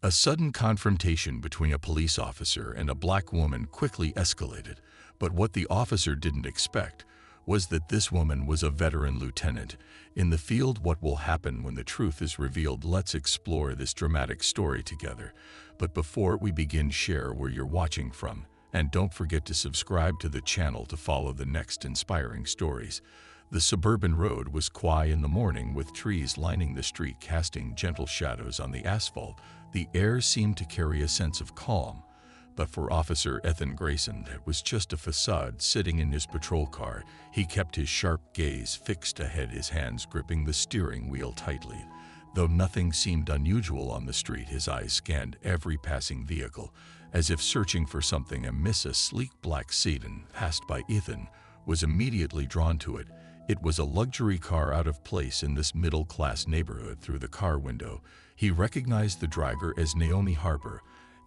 A sudden confrontation between a police officer and a black woman quickly escalated, but what the officer didn't expect was that this woman was a veteran lieutenant. In the field, what will happen when the truth is revealed? Let's explore this dramatic story together. But before we begin, share where you're watching from, and don't forget to subscribe to the channel to follow the next inspiring stories. The suburban road was quiet in the morning, with trees lining the street casting gentle shadows on the asphalt. The air seemed to carry a sense of calm. But for Officer Ethan Grayson, that was just a facade. Sitting in his patrol car, he kept his sharp gaze fixed ahead, his hands gripping the steering wheel tightly. Though nothing seemed unusual on the street, his eyes scanned every passing vehicle, as if searching for something. A sleek black sedan passed by. Ethan was immediately drawn to it. It was a luxury car out of place in this middle-class neighborhood. Through the car window, he recognized the driver as Naomi Harper.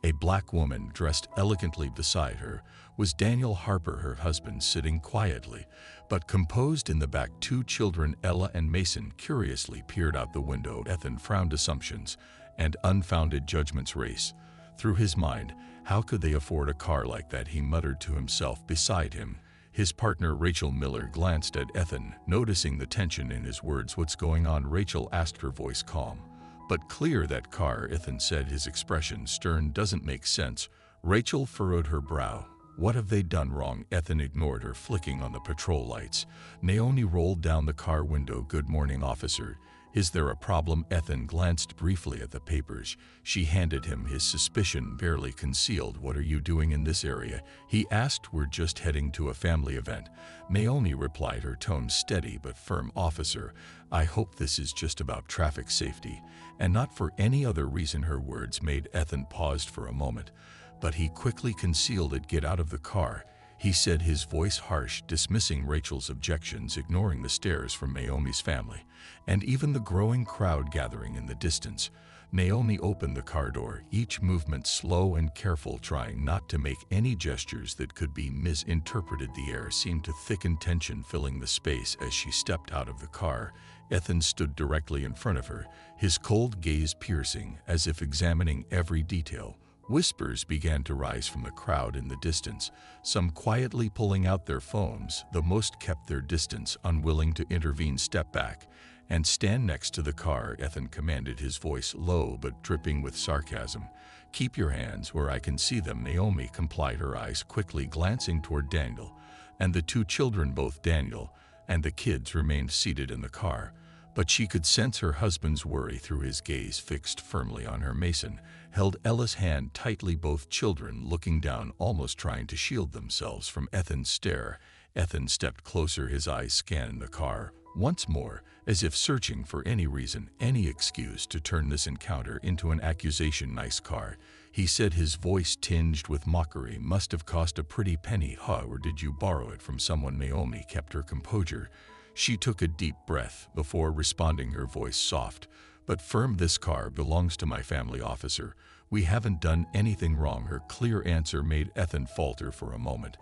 A black woman dressed elegantly beside her was Daniel Harper, her husband, sitting quietly but composed in the back. Two children, Ella and Mason, curiously peered out the window. Ethan frowned. Assumptions and unfounded judgments race through his mind. How could they afford a car like that? He muttered to himself. Beside him, his partner Rachel Miller glanced at Ethan, noticing the tension in his words. What's going on? Rachel asked, her voice calm but clear. That car, Ethan said, his expression stern. Doesn't make sense. Rachel furrowed her brow. What have they done wrong? Ethan ignored her, flicking on the patrol lights. Naomi rolled down the car window. Good morning, officer. Is there a problem? Ethan glanced briefly at the papers she handed him, his suspicion barely concealed. What are you doing in this area? He asked. We're just heading to a family event, Naomi replied, her tone steady but firm. Officer, I hope this is just about traffic safety and not for any other reason. Her words made Ethan paused for a moment, but he quickly concealed it. Get out of the car, he said, his voice harsh, dismissing Rachel's objections, ignoring the stares from Naomi's family and even the growing crowd gathering in the distance. Naomi opened the car door, each movement slow and careful, trying not to make any gestures that could be misinterpreted. The air seemed to thicken, tension filling the space as she stepped out of the car. Ethan stood directly in front of her, his cold gaze piercing, as if examining every detail. Whispers began to rise from the crowd in the distance, some quietly pulling out their phones. The most kept their distance, unwilling to intervene. Step back and stand next to the car, Ethan commanded, his voice low but dripping with sarcasm. Keep your hands where I can see them. Naomi complied, her eyes quickly glancing toward Daniel and the two children. Both Daniel and the kids remained seated in the car, but she could sense her husband's worry through his gaze fixed firmly on her. Mason held Ella's hand tightly, both children looking down, almost trying to shield themselves from Ethan's stare. Ethan stepped closer, his eyes scanned the car once more, as if searching for any reason, any excuse to turn this encounter into an accusation. Nice car, he said, his voice tinged with mockery. Must have cost a pretty penny, huh? Or did you borrow it from someone? Naomi kept her composure. She took a deep breath before responding, her voice soft but firm. This car belongs to my family, officer. We haven't done anything wrong. Her clear answer made Ethan falter for a moment,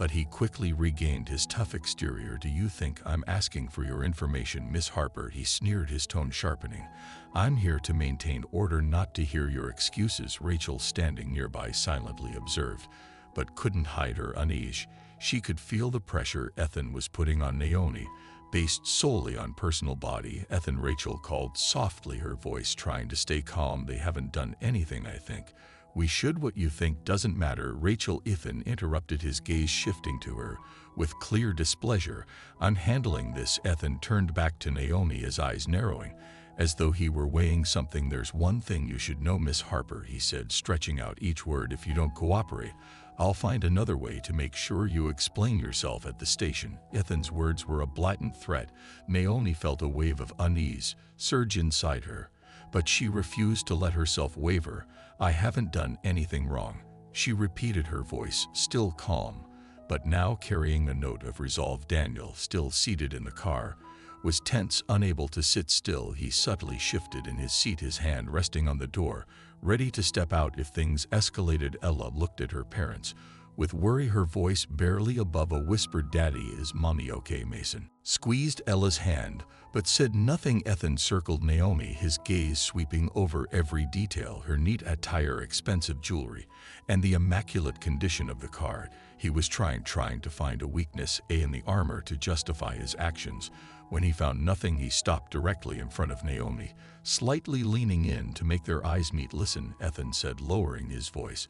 but he quickly regained his tough exterior. Do you think I'm asking for your information, Miss Harper? He sneered, his tone sharpening. I'm here to maintain order, not to hear your excuses. Rachel, standing nearby, silently observed, but couldn't hide her unease. She could feel the pressure Ethan was putting on Naomi, based solely on personal body. Ethan, Rachel called softly, her voice trying to stay calm. They haven't done anything. I think we should. What you think doesn't matter, Rachel. Ethan interrupted, his gaze shifting to her with clear displeasure. I'm handling this. Ethan turned back to Naomi, his eyes narrowing, as though he were weighing something. There's one thing you should know, Miss Harper, he said, stretching out each word. If you don't cooperate, I'll find another way to make sure you explain yourself at the station. Ethan's words were a blatant threat. Naomi felt a wave of unease surge inside her, but she refused to let herself waver. I haven't done anything wrong, she repeated, her voice still calm, but now carrying a note of resolve. Daniel, still seated in the car, was tense, unable to sit still. He subtly shifted in his seat, his hand resting on the door, ready to step out if things escalated. Ella looked at her parents with worry her voice barely above a whispered, "Daddy, is Mommy okay?" Mason squeezed Ella's hand, but said nothing. Ethan circled Naomi, his gaze sweeping over every detail, her neat attire, expensive jewelry, and the immaculate condition of the car. He was trying to find a weakness in the armor to justify his actions. When he found nothing, he stopped directly in front of Naomi, slightly leaning in to make their eyes meet. "Listen," Ethan said, lowering his voice,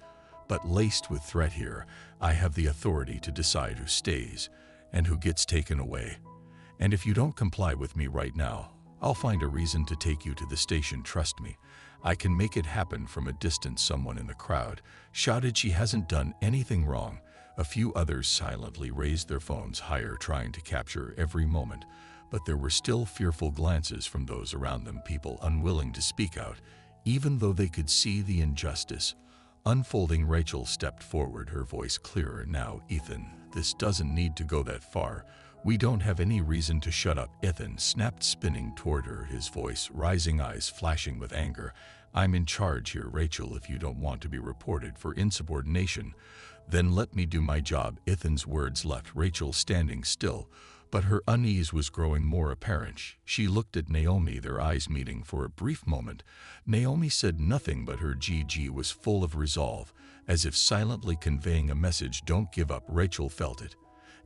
but laced with threat here. "I have the authority to decide who stays and who gets taken away. And if you don't comply with me right now, I'll find a reason to take you to the station. Trust me, I can make it happen." From a distance, someone in the crowd shouted, "She hasn't done anything wrong." A few others silently raised their phones higher, trying to capture every moment, but there were still fearful glances from those around them, people unwilling to speak out, even though they could see the injustice unfolding. Rachel stepped forward, her voice clearer now. "Ethan, this doesn't need to go that far. We don't have any reason to shut up." Ethan snapped, spinning toward her, his voice rising, eyes flashing with anger. "I'm in charge here, Rachel. If you don't want to be reported for insubordination, then let me do my job." Ethan's words left Rachel standing still, but her unease was growing more apparent. She looked at Naomi, their eyes meeting for a brief moment. Naomi said nothing, but her GG was full of resolve, as if silently conveying a message: "Don't give up." Rachel felt it,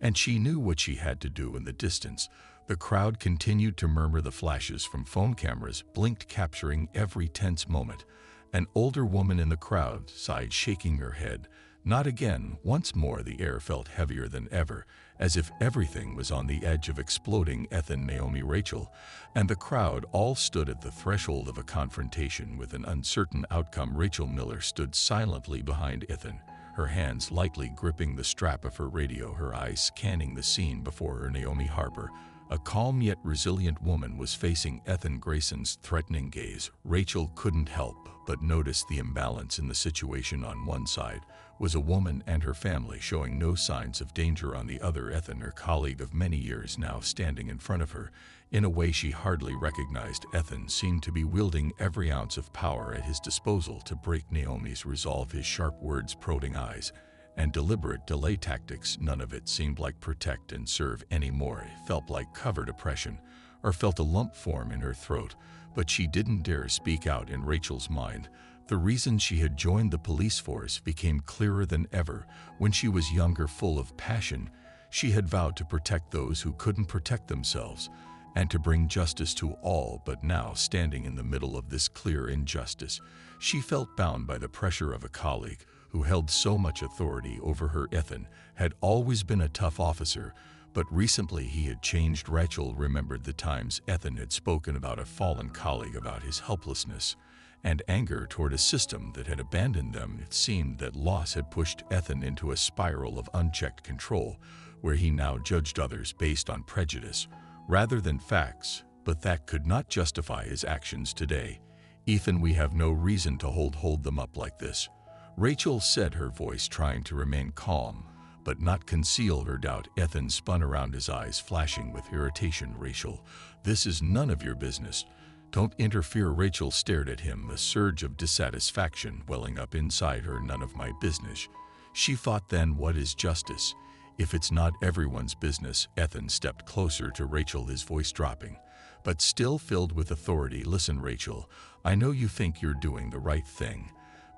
and she knew what she had to do. In the distance, the crowd continued to murmur. The flashes from phone cameras blinked, capturing every tense moment. An older woman in the crowd sighed, shaking her head. "Not again." Once more the air felt heavier than ever, as if everything was on the edge of exploding. Ethan, Naomi, Rachel, and the crowd all stood at the threshold of a confrontation with an uncertain outcome. Rachel Miller stood silently behind Ethan, her hands lightly gripping the strap of her radio, her eyes scanning the scene before her. Naomi Harper, a calm yet resilient woman, was facing Ethan Grayson's threatening gaze. Rachel couldn't help but notice the imbalance in the situation. On one side was a woman and her family, showing no signs of danger. On the other, Ethan, her colleague of many years, now standing in front of her in a way she hardly recognized. Ethan seemed to be wielding every ounce of power at his disposal to break Naomi's resolve, his sharp words, prodding eyes, and deliberate delay tactics. None of it seemed like protect and serve anymore. It felt like covert oppression, or felt a lump form in her throat. But she didn't dare speak out. In Rachel's mind, the reason she had joined the police force became clearer than ever. When she was younger, full of passion, she had vowed to protect those who couldn't protect themselves, and to bring justice to all. But now, standing in the middle of this clear injustice, she felt bound by the pressure of a colleague who held so much authority over her. Ethan had always been a tough officer, but recently he had changed. Rachel remembered the times Ethan had spoken about a fallen colleague, about his helplessness and anger toward a system that had abandoned them. It seemed that loss had pushed Ethan into a spiral of unchecked control, where he now judged others based on prejudice rather than facts. But that could not justify his actions today. "Ethan, we have no reason to hold them up like this," Rachel said, her voice trying to remain calm but not conceal her doubt. Ethan spun around, his eyes flashing with irritation. "Rachel, this is none of your business. Don't interfere." Rachel stared at him, a surge of dissatisfaction welling up inside her. "None of my business," she thought. "Then what is justice, if it's not everyone's business?" Ethan stepped closer to Rachel, his voice dropping, but still filled with authority. "Listen, Rachel, I know you think you're doing the right thing,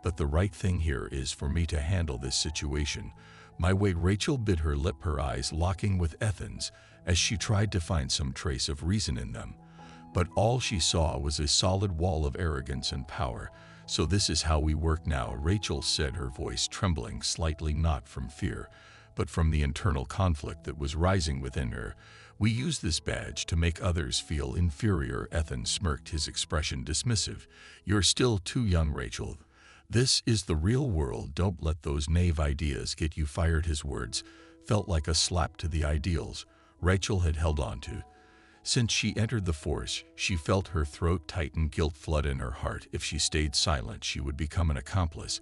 but the right thing here is for me to handle this situation my way." Rachel bit her lip, her eyes locking with Ethan's as she tried to find some trace of reason in them. But all she saw was a solid wall of arrogance and power. "So this is how we work now," Rachel said, her voice trembling slightly, not from fear, but from the internal conflict that was rising within her. "We use this badge to make others feel inferior." Ethan smirked, his expression dismissive. "You're still too young, Rachel. This is the real world. Don't let those naive ideas get you fired." His words felt like a slap to the ideals Rachel had held on to since she entered the force. She felt her throat tighten, guilt flood in her heart. If she stayed silent, she would become an accomplice.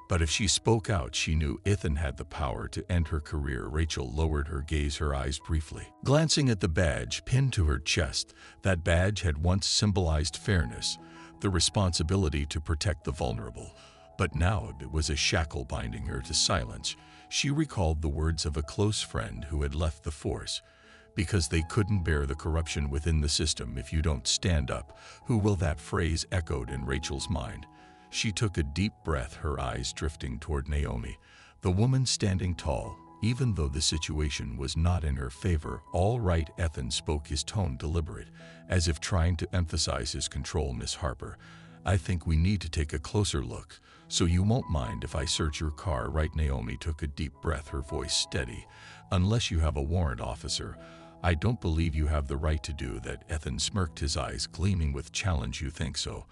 But if she spoke out, she knew Ethan had the power to end her career. Rachel lowered her gaze, her eyes briefly glancing at the badge pinned to her chest. That badge had once symbolized fairness, the responsibility to protect the vulnerable. But now it was a shackle binding her to silence. She recalled the words of a close friend who had left the force. Because they couldn't bear the corruption within the system if you don't stand up. Who will that phrase echoed in Rachel's mind. She took a deep breath, her eyes drifting toward Naomi, the woman standing tall, even though the situation was not in her favor. All right, Ethan spoke, his tone deliberate, as if trying to emphasize his control. Miss Harper, I think we need to take a closer look, so you won't mind if I search your car, right? Naomi took a deep breath, her voice steady. Unless you have a warrant, officer. I don't believe you have the right to do that. Ethan smirked, his eyes gleaming with challenge. You think so?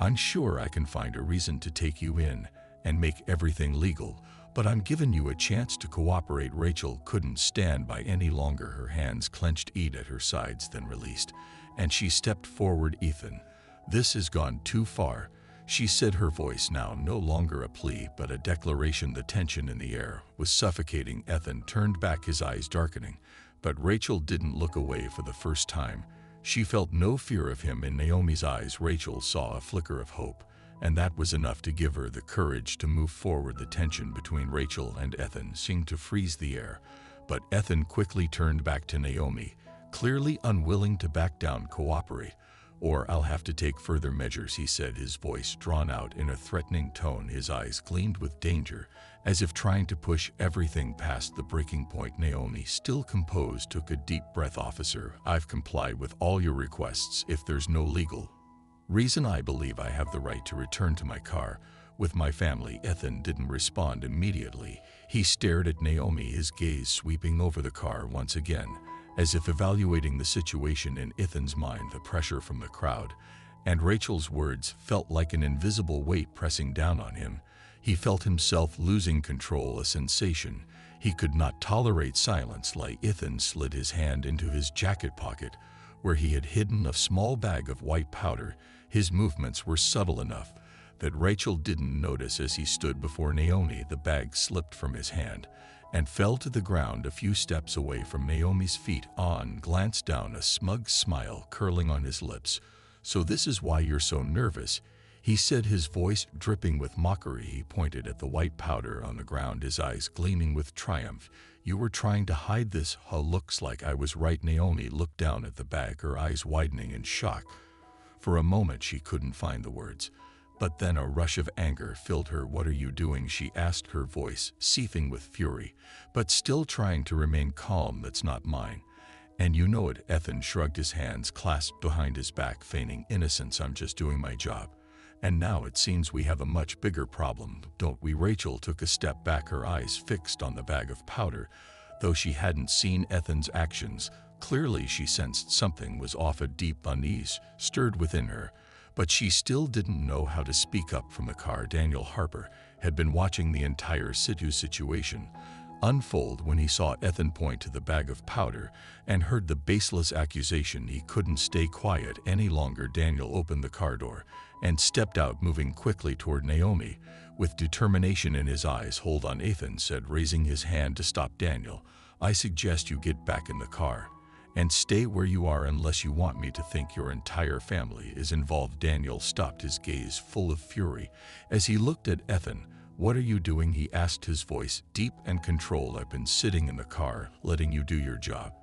I'm sure I can find a reason to take you in and make everything legal, but I'm giving you a chance to cooperate. Rachel couldn't stand by any longer, her hands clenched at her sides, then released, and she stepped forward. Ethan, this has gone too far, she said, her voice now no longer a plea but a declaration. The tension in the air was suffocating. Ethan turned back, his eyes darkening, but Rachel didn't look away for the first time. She felt no fear of him in Naomi's eyes. Rachel saw a flicker of hope, and that was enough to give her the courage to move forward. The tension between Rachel and Ethan seemed to freeze the air, but Ethan quickly turned back to Naomi, clearly unwilling to back down. Cooperate, or I'll have to take further measures, he said, his voice drawn out in a threatening tone. His eyes gleamed with danger, as if trying to push everything past the breaking point. Naomi, still composed, took a deep breath. Officer, I've complied with all your requests. If there's no legal reason, I believe I have the right to return to my car with my family. Ethan didn't respond immediately. He stared at Naomi, his gaze sweeping over the car once again, as if evaluating the situation. In Ethan's mind, the pressure from the crowd and Rachel's words felt like an invisible weight pressing down on him. He felt himself losing control, a sensation he could not tolerate. Silence. Ethan slid his hand into his jacket pocket, where he had hidden a small bag of white powder. His movements were subtle enough that Rachel didn't notice. As he stood before Naomi, the bag slipped from his hand and fell to the ground a few steps away from Naomi's feet. On glanced down, a smug smile curling on his lips. So this is why you're so nervous, he said, his voice dripping with mockery. He pointed at the white powder on the ground, his eyes gleaming with triumph. You were trying to hide this, huh? Looks like I was right. Naomi looked down at the bag, her eyes widening in shock. For a moment she couldn't find the words, but then a rush of anger filled her. What are you doing? She asked, her voice seething with fury, but still trying to remain calm. That's not mine, and you know it. Ethan shrugged, his hands clasped behind his back, feigning innocence. I'm just doing my job. And now it seems we have a much bigger problem, don't we? Rachel took a step back, her eyes fixed on the bag of powder. Though she hadn't seen Ethan's actions, clearly she sensed something was off. A deep unease stirred within her, but she still didn't know how to speak up. From the car, Daniel Harper had been watching the entire situation unfold. When he saw Ethan point to the bag of powder and heard the baseless accusation, he couldn't stay quiet any longer. Daniel opened the car door and stepped out, moving quickly toward Naomi, with determination in his eyes. Hold on, Ethan said, raising his hand to stop Daniel. I suggest you get back in the car and stay where you are unless you want me to think your entire family is involved. Daniel stopped, his gaze full of fury as he looked at Ethan. What are you doing? He asked, his voice deep and controlled. I've been sitting in the car, letting you do your job.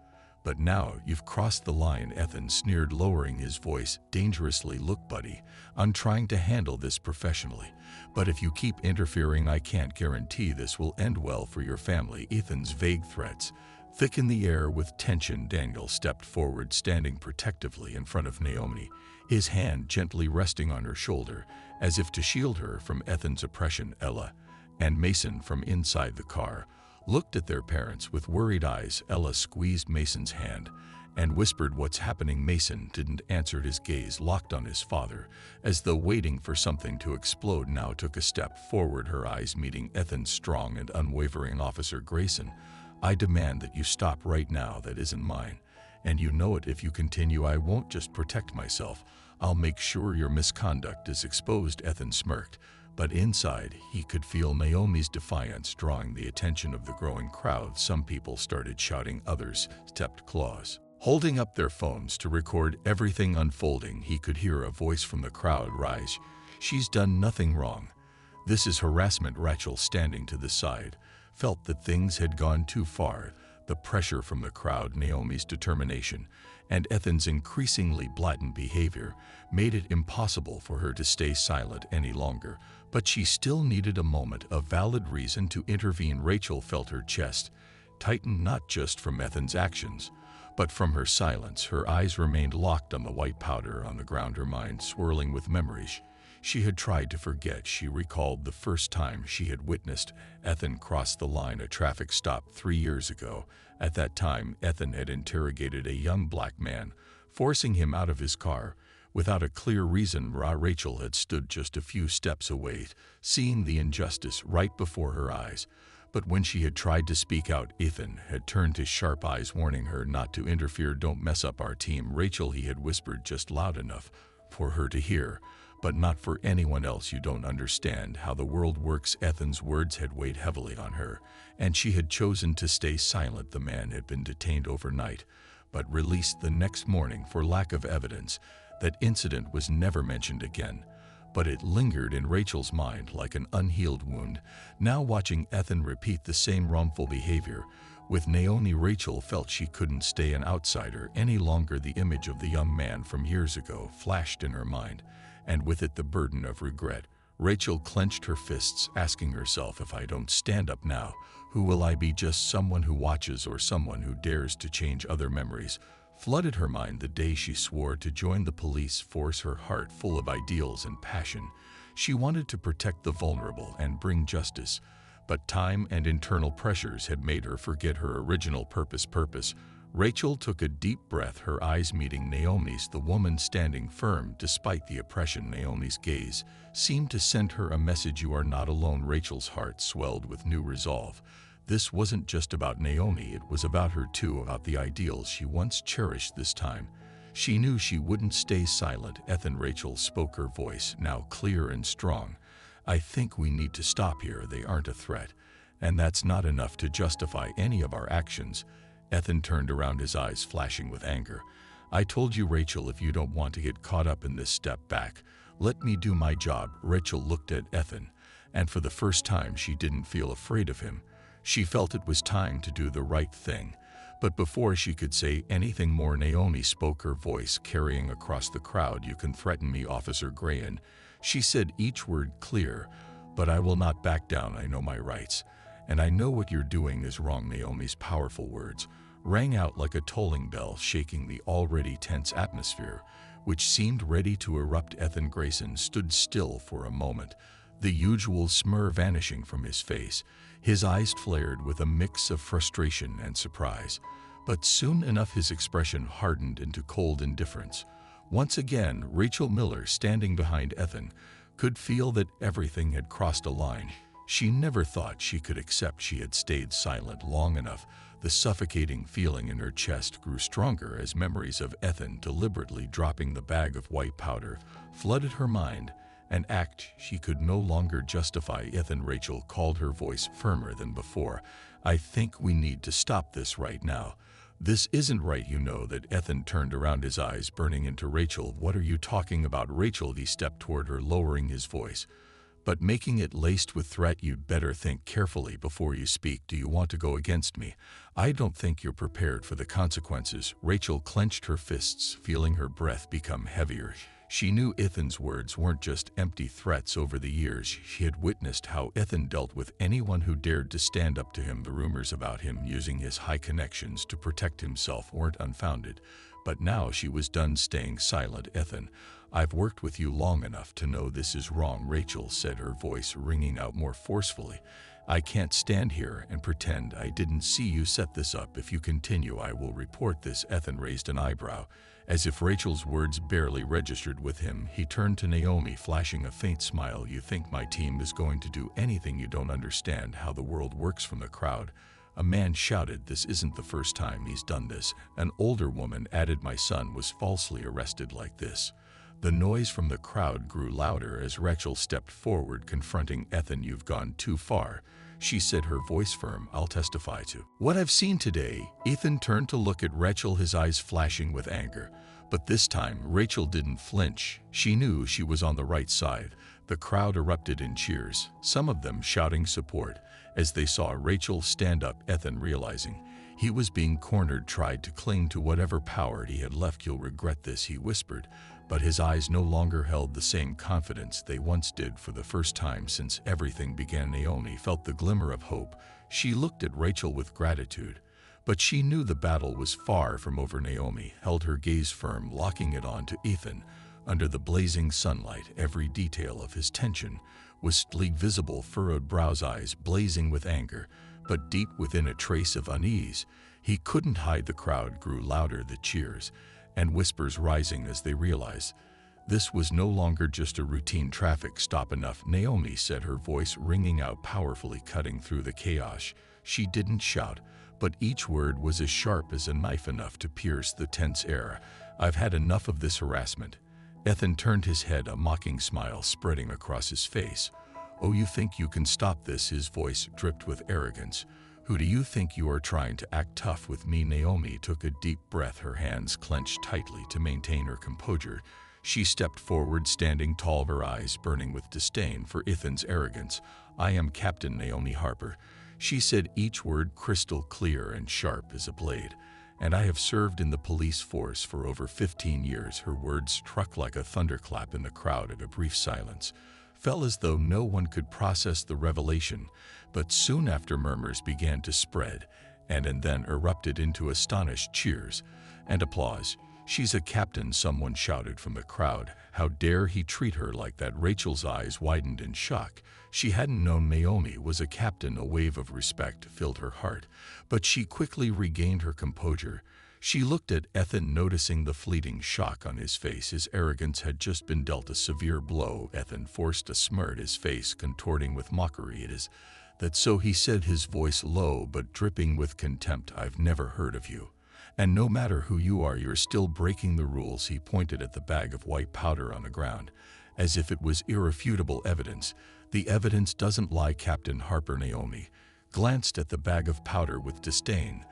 But now you've crossed the line. Ethan sneered, lowering his voice dangerously. Look, buddy, I'm trying to handle this professionally, but if you keep interfering, I can't guarantee this will end well for your family. Ethan's vague threats thickened the air with tension. Daniel stepped forward, standing protectively in front of Naomi, his hand gently resting on her shoulder, as if to shield her from Ethan's oppression. Ella and Mason, from inside the car, looked at their parents with worried eyes. Ella squeezed Mason's hand and whispered, "What's happening?" Mason didn't answer, his gaze locked on his father, as though waiting for something to explode. Now took a step forward, her eyes meeting Ethan's strong and unwavering. Officer Grayson, I demand that you stop right now. That isn't mine, and you know it. If you continue, I won't just protect myself, I'll make sure your misconduct is exposed. Ethan smirked, but inside he could feel Naomi's defiance drawing the attention of the growing crowd. Some people started shouting, others stepped claws, holding up their phones to record everything unfolding. He could hear a voice from the crowd rise, "She's done nothing wrong. This is harassment. Rachel, standing to the side, felt that things had gone too far. The pressure from the crowd, Naomi's determination, and Ethan's increasingly blatant behavior made it impossible for her to stay silent any longer. But she still needed a moment, a valid reason to intervene. Rachel felt her chest tighten, not just from Ethan's actions, but from her silence. Her eyes remained locked on the white powder on the ground, her mind swirling with memories she had tried to forget. She recalled the first time she had witnessed Ethan cross the line, a traffic stop 3 years ago. At that time, Ethan had interrogated a young black man, forcing him out of his car. Without a clear reason, Rachel had stood just a few steps away, seeing the injustice right before her eyes. But when she had tried to speak out, Ethan had turned his sharp eyes, warning her not to interfere. "Don't mess up our team, Rachel," he had whispered, just loud enough for her to hear, but not for anyone else. "You don't understand how the world works." Ethan's words had weighed heavily on her, and she had chosen to stay silent. The man had been detained overnight, but released the next morning for lack of evidence. That incident was never mentioned again, but it lingered in Rachel's mind like an unhealed wound. Now, watching Ethan repeat the same wrongful behavior with Naomi, Rachel felt she couldn't stay an outsider any longer. The image of the young man from years ago flashed in her mind, and with it the burden of regret. Rachel clenched her fists, asking herself, "If I don't stand up now, who will I be? Just someone who watches, or someone who dares to change?" Other memories flooded her mind. The day she swore to join the police force, her heart full of ideals and passion. She wanted to protect the vulnerable and bring justice, but time and internal pressures had made her forget her original purpose. Rachel took a deep breath, her eyes meeting Naomi's, the woman standing firm despite the oppression. Naomi's gaze seemed to send her a message: "You are not alone." Rachel's heart swelled with new resolve. This wasn't just about Naomi, it was about her too, about the ideals she once cherished. This time, she knew she wouldn't stay silent. "Ethan," Rachel spoke, her voice now clear and strong, "I think we need to stop here. They aren't a threat, and that's not enough to justify any of our actions." Ethan turned around, his eyes flashing with anger. "I told you, Rachel, if you don't want to get caught up in this, step back. Let me do my job." Rachel looked at Ethan, and for the first time she didn't feel afraid of him. She felt it was time to do the right thing. But before she could say anything more, Naomi spoke, her voice carrying across the crowd. "You can threaten me, Officer Grahan," she said, each word clear, "but I will not back down. I know my rights, and I know what you're doing is wrong." Naomi's powerful words rang out like a tolling bell, shaking the already tense atmosphere, which seemed ready to erupt. Ethan Grayson stood still for a moment, the usual smirk vanishing from his face. His eyes flared with a mix of frustration and surprise, but soon enough his expression hardened into cold indifference. Once again, Rachel Miller, standing behind Ethan, could feel that everything had crossed a line she never thought she could accept. She had stayed silent long enough. The suffocating feeling in her chest grew stronger as memories of Ethan deliberately dropping the bag of white powder flooded her mind, an act she could no longer justify. "Ethan," Rachel called, her voice firmer than before, "I think we need to stop this right now. This isn't right, you know that." Ethan turned around, his eyes burning into Rachel. "What are you talking about, Rachel?" He stepped toward her, lowering his voice, but making it laced with threat. "You'd better think carefully before you speak. Do you want to go against me? I don't think you're prepared for the consequences." Rachel clenched her fists, feeling her breath become heavier. She knew Ethan's words weren't just empty threats. Over the years, she had witnessed how Ethan dealt with anyone who dared to stand up to him. The rumors about him using his high connections to protect himself weren't unfounded. But now she was done staying silent. "Ethan, I've worked with you long enough to know this is wrong," Rachel said, her voice ringing out more forcefully. "I can't stand here and pretend I didn't see you set this up. If you continue, I will report this." Ethan raised an eyebrow, as if Rachel's words barely registered with him. He turned to Naomi, flashing a faint smile. "You think my team is going to do anything? You don't understand how the world works." From the crowd, a man shouted, "This isn't the first time he's done this." An older woman added, "My son was falsely arrested like this." The noise from the crowd grew louder as Rachel stepped forward, confronting Ethan. "You've gone too far," she said, her voice firm. "I'll testify to what I've seen today." Ethan turned to look at Rachel, his eyes flashing with anger, But this time, Rachel didn't flinch. She knew she was on the right side. The crowd erupted in cheers, some of them shouting support. As they saw Rachel stand up, Ethan, realizing he was being cornered, tried to cling to whatever power he had left. "You'll regret this," he whispered, but his eyes no longer held the same confidence they once did. For the first time since everything began, Naomi felt the glimmer of hope. She looked at Rachel with gratitude, but she knew the battle was far from over. Naomi held her gaze firm, locking it on to Ethan. Under the blazing sunlight, every detail of his tension was visible: furrowed brows, eyes blazing with anger, but deep within a trace of unease. He couldn't hide. The crowd grew louder, the cheers and whispers rising as they realized this was no longer just a routine traffic stop. "Enough," Naomi said, her voice ringing out powerfully, cutting through the chaos. She didn't shout, but each word was as sharp as a knife, enough to pierce the tense air. "I've had enough of this harassment." Ethan turned his head, a mocking smile spreading across his face. "Oh, you think you can stop this?" His voice dripped with arrogance. "Who do you think you are, trying to act tough with me?" Naomi took a deep breath, her hands clenched tightly to maintain her composure. She stepped forward, standing tall, her eyes burning with disdain for Ethan's arrogance. "I am Captain Naomi Harper," she said, each word crystal clear and sharp as a blade. "And I have served in the police force for over 15 years. Her words struck like a thunderclap in the crowd. At a brief silence fell, as though no one could process the revelation. But soon after, murmurs began to spread and then erupted into astonished cheers and applause. "She's a captain," someone shouted from the crowd. "How dare he treat her like that?" Rachel's eyes widened in shock. She hadn't known Naomi was a captain. A wave of respect filled her heart, but she quickly regained her composure. She looked at Ethan, noticing the fleeting shock on his face. His arrogance had just been dealt a severe blow. Ethan forced a smirk, his face contorting with mockery. "It is that so?" he said, his voice low but dripping with contempt. "I've never heard of you. And no matter who you are, you're still breaking the rules." He pointed at the bag of white powder on the ground, as if it was irrefutable evidence. "The evidence doesn't lie, Captain Harper." Naomi glanced at the bag of powder with disdain,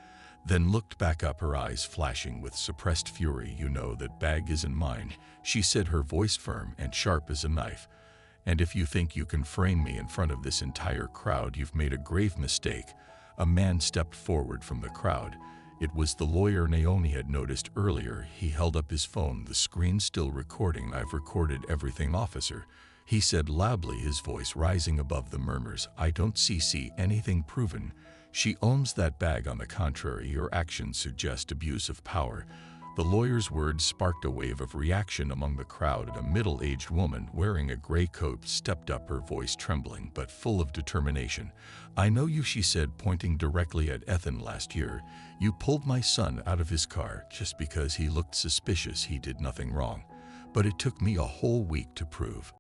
then looked back up, her eyes flashing with suppressed fury. "You know that bag isn't mine," she said, her voice firm and sharp as a knife. "And if you think you can frame me in front of this entire crowd, you've made a grave mistake." A man stepped forward from the crowd. It was the lawyer Naomi had noticed earlier. He held up his phone, the screen still recording. "I've recorded everything, officer," he said loudly, his voice rising above the murmurs. "I don't see anything proven. She owns that bag. On the contrary, your actions suggest abuse of power." The lawyer's words sparked a wave of reaction among the crowd. A middle-aged woman wearing a gray coat stepped up, her voice trembling but full of determination. "I know you," she said, pointing directly at Ethan. "Last year, you pulled my son out of his car just because he looked suspicious. He did nothing wrong. But it took me a whole week to prove